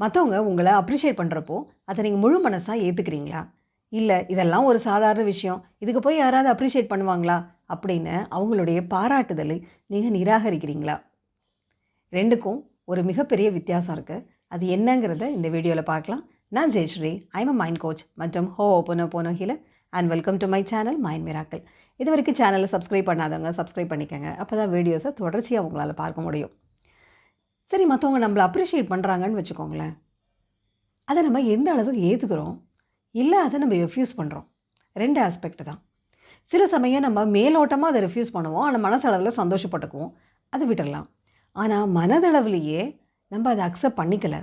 மற்றவங்க உங்களை அப்ரிஷியேட் பண்ணுறப்போ அதை நீங்கள் முழு மனசாக ஏற்றுக்கிறீங்களா? இல்லை இதெல்லாம் ஒரு சாதாரண விஷயம், இதுக்கு போய் யாராவது அப்ரிஷியேட் பண்ணுவாங்களா அப்படின்னு அவங்களுடைய பாராட்டுதலை நீங்கள் நிராகரிக்கிறீங்களா? ரெண்டுக்கும் ஒரு மிகப்பெரிய வித்தியாசம் இருக்குது. அது என்னங்கிறத இந்த வீடியோவில் பார்க்கலாம். நான் Jayashree, I'm a mind coach மற்றும் hooponopono healer and welcome to my channel mind miracle. இது வரைக்கும் சேனலை சப்ஸ்கிரைப் பண்ணாதவங்க சப்ஸ்கிரைப் பண்ணிக்கோங்க. அப்போ தான் வீடியோஸை தொடர்ச்சியாக உங்களால் பார்க்க முடியும். சரி, மற்றவங்க நம்மளை அப்ரிஷியேட் பண்ணுறாங்கன்னு வச்சுக்கோங்களேன். அதை நம்ம எந்த அளவுக்கு ஏற்றுக்கிறோம், இல்லை அதை நம்ம ரெஃப்யூஸ் பண்ணுறோம். ரெண்டு ஆஸ்பெக்ட் தான். சில சமயம் நம்ம மேலோட்டமாக அதை ரெஃப்யூஸ் பண்ணுவோம், ஆனால் மனசளவில் சந்தோஷப்பட்டுக்குவோம், அதை விட்டுடலாம். ஆனால் மனதளவுலேயே நம்ம அதை அக்செப்ட் பண்ணிக்கலை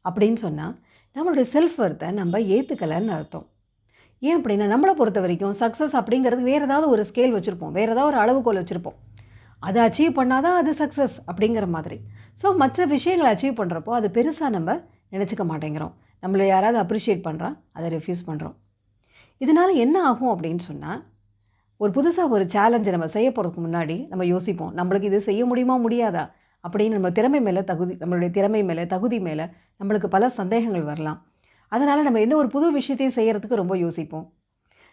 அப்படின்னு சொன்னால் நம்மளுடைய செல்ஃப் ஒர்த்தை நம்ம ஏற்றுக்கலைன்னு அர்த்தம். ஏன் அப்படின்னா, நம்மளை பொறுத்த வரைக்கும் சக்ஸஸ் அப்படிங்கிறது வேறு ஏதாவது ஒரு ஸ்கேல் வச்சுருப்போம், வேறு ஏதாவது ஒரு அளவுகோல் வச்சுருப்போம். அதை அச்சீவ் பண்ணால் தான் அது சக்ஸஸ் அப்படிங்கிற மாதிரி. ஸோ மற்ற விஷயங்களை அச்சீவ் பண்ணுறப்போ அது பெருசாக நம்ம நினச்சிக்க மாட்டேங்கிறோம். நம்மளை யாராவது அப்ரிஷியேட் பண்ணுறா, அதை ரெஃப்யூஸ் பண்ணுறோம். இதனால் என்ன ஆகும் அப்படின்னு சொன்னால், ஒரு புதுசாக ஒரு சேலஞ்சை நம்ம செய்ய போகிறதுக்கு முன்னாடி நம்ம யோசிப்போம், நம்மளுக்கு இது செய்ய முடியுமா முடியாதா அப்படின்னு. நம்ம திறமை மேலே நம்மளுடைய திறமை மேலே தகுதி மேலே நம்மளுக்கு பல சந்தேகங்கள் வரலாம். அதனால் நம்ம எந்த ஒரு புது விஷயத்தையும் செய்கிறதுக்கு ரொம்ப யோசிப்போம்.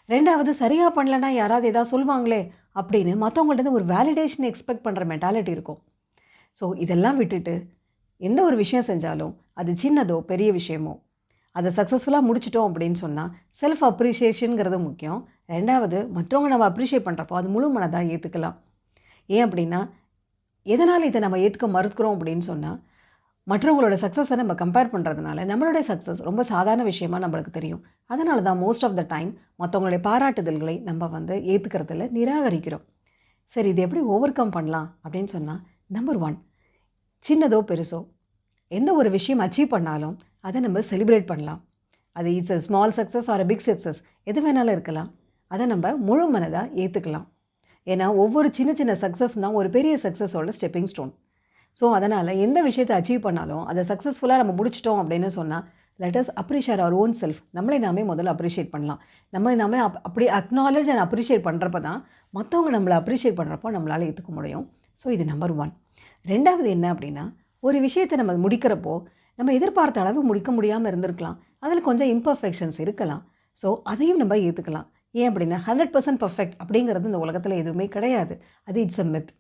ரெண்டாவது, சரியாக பண்ணலன்னா யாராவது எதாவது சொல்லுவாங்களே அப்படின்னு மற்றவங்கள்ட்ட ஒரு வேலிடேஷன் எக்ஸ்பெக்ட் பண்ணுற மென்டாலிட்டி இருக்கும். ஸோ இதெல்லாம் விட்டுட்டு எந்த ஒரு விஷயம் செஞ்சாலும் அது சின்னதோ பெரிய விஷயமோ அதை சக்ஸஸ்ஃபுல்லாக முடிச்சிட்டோம் அப்படின்னு சொன்னால் செல்ஃப் அப்ரிஷியேஷனுங்கிறது முக்கியம். ரெண்டாவது, மற்றவங்க நம்ம அப்ரிஷியேட் பண்ணுறப்போ அது முழு மனதாக ஏற்றுக்கலாம். ஏன் அப்படின்னா, எதனால் இதை நம்ம ஏற்றுக்க மறுக்கிறோம் அப்படின்னு சொன்னால், மற்றவங்களோட சக்ஸஸை நம்ம கம்பேர் பண்ணுறதுனால நம்மளுடைய சக்ஸஸ் ரொம்ப சாதாரண விஷயமாக நம்மளுக்கு தெரியும். அதனால தான் மோஸ்ட் ஆஃப் த டைம் மற்றவங்களுடைய பாராட்டுதல்களை நம்ம ஏற்றுக்கிறதுல நிராகரிக்கிறோம். சரி, இது எப்படி ஓவர் கம் பண்ணலாம் அப்படின்னு சொன்னால், நம்பர் 1, சின்னதோ பெருசோ எந்த ஒரு விஷயம் அச்சீவ் பண்ணாலும் அதை நம்ம செலிப்ரேட் பண்ணலாம். அது it's a small success or a big success எது வேணாலும் இருக்கலாம். அதை நம்ம முழு மனதாக ஏற்றுக்கலாம். ஏன்னா ஒவ்வொரு சின்ன சின்ன சக்ஸஸ் தான் ஒரு பெரிய சக்ஸஸோட ஸ்டெப்பிங் ஸ்டோன். ஸோ அதனால் எந்த விஷயத்தை அச்சீவ் பண்ணாலும் அதை சக்ஸஸ்ஃபுல்லாக நம்ம முடிச்சிட்டோம் அப்படின்னு சொன்னால், let us appreciate our own self. நம்மளை நாமே முதல்ல அப்ரிஷியேட் பண்ணலாம். நாமே அப்படி அக்னாலேஜ் அண்ட் அப்ரிஷியேட் பண்ணுறப்ப தான் மற்றவங்க நம்மளை அப்ரிஷியேட் பண்ணுறப்போ நம்மளால் ஏற்றுக்க முடியும். ஸோ இது நம்பர் 1. ரெண்டாவது என்ன அப்படின்னா, ஒரு விஷயத்தை நம்ம முடிக்கிறப்போ நம்ம எதிர்பார்த்த அளவு முடிக்க முடியாமல் இருந்திருக்கலாம், அதில் கொஞ்சம் இம்பர்ஃபெக்ஷன்ஸ் இருக்கலாம். ஸோ அதையும் நம்ம ஏற்றுக்கலாம். ஏன் அப்படின்னா 100% பர்ஃபெக்ட் அப்படிங்கிறது இந்த உலகத்தில் எதுவுமே கிடையாது. அது இட்ஸ் அ மித்.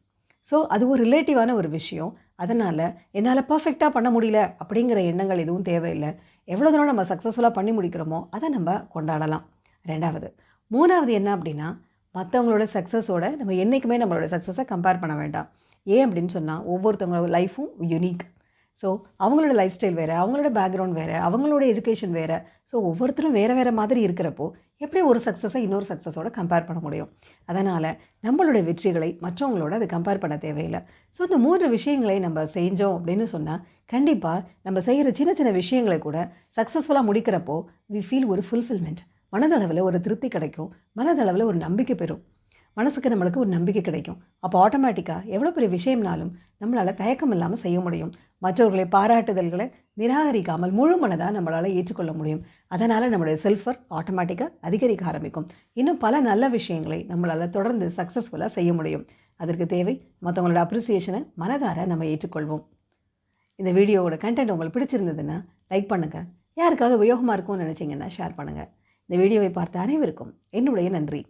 ஸோ அது ஒரு ரிலேட்டிவான ஒரு விஷயம். அதனால் என்னால் பர்ஃபெக்டாக பண்ண முடியல அப்படிங்கிற எண்ணங்கள் எதுவும் தேவையில்லை. எவ்வளோ தூரம் நம்ம சக்ஸஸ்ஃபுல்லாக பண்ணி முடிக்கிறோமோ அதை நம்ம கொண்டாடலாம். ரெண்டாவது. மூணாவது என்ன அப்படின்னா, மற்றவங்களோட சக்ஸஸோட நம்ம என்றைக்குமே நம்மளோட சக்ஸஸை கம்பேர் பண்ண வேண்டாம். ஏன் அப்படின்னு சொன்னால், ஒவ்வொருத்தவங்களோட லைஃப்பும் யூனிக். ஸோ அவங்களோட லைஃப் ஸ்டைல் வேறு, அவங்களோட பேக்ரவுண்ட் வேறு, அவங்களோட எஜுகேஷன் வேறு. ஸோ ஒவ்வொருத்தரும் வேறு வேறு மாதிரி இருக்கிறப்போ எப்படி ஒரு சக்ஸஸை இன்னொரு சக்ஸஸோட கம்பேர் பண்ண முடியும்? அதனால் நம்மளோட வெற்றிகளை மற்றவங்களோட அதை கம்பேர் பண்ண தேவையில்லை. ஸோ இந்த 3 விஷயங்களை நம்ம செஞ்சோம் அப்படின்னு சொன்னால், கண்டிப்பாக நம்ம செய்கிற சின்ன சின்ன விஷயங்களை கூட சக்ஸஸ்ஃபுல்லாக முடிக்கிறப்போ வி ஃபீல் ஒரு ஃபுல்ஃபில்மெண்ட். மனதளவில் ஒரு திருப்தி கிடைக்கும், மனதளவில் ஒரு நம்பிக்கை பெறும். மனசுக்கு நம்மளுக்கு ஒரு நம்பிக்கை கிடைக்கும். அப்போ ஆட்டோமேட்டிக்காக எவ்வளோ பெரிய விஷயம்னாலும் நம்மளால் தயக்கம் இல்லாமல் செய்ய முடியும். மற்றவர்களை பாராட்டுதல்களை நிராகரிக்காமல் முழு மனதாக நம்மளால் ஏற்றுக்கொள்ள முடியும். அதனால் நம்மளுடைய செல்ஃப் ஒர்த் ஆட்டோமேட்டிக்காக அதிகரிக்க ஆரம்பிக்கும். இன்னும் பல நல்ல விஷயங்களை நம்மளால் தொடர்ந்து சக்ஸஸ்ஃபுல்லாக செய்ய முடியும். அதற்கு தேவை மற்றவங்களோட அப்ரிசியேஷனை மனதார நம்ம ஏற்றுக்கொள்வோம். இந்த வீடியோவோட கண்டென்ட் உங்களுக்கு பிடிச்சிருந்ததுன்னா லைக் பண்ணுங்கள். யாருக்காவது உபயோகமாக இருக்கும்னு நினச்சிங்கன்னா ஷேர் பண்ணுங்கள். இந்த வீடியோவை பார்த்த அனைவருக்கும் என்னுடைய நன்றி.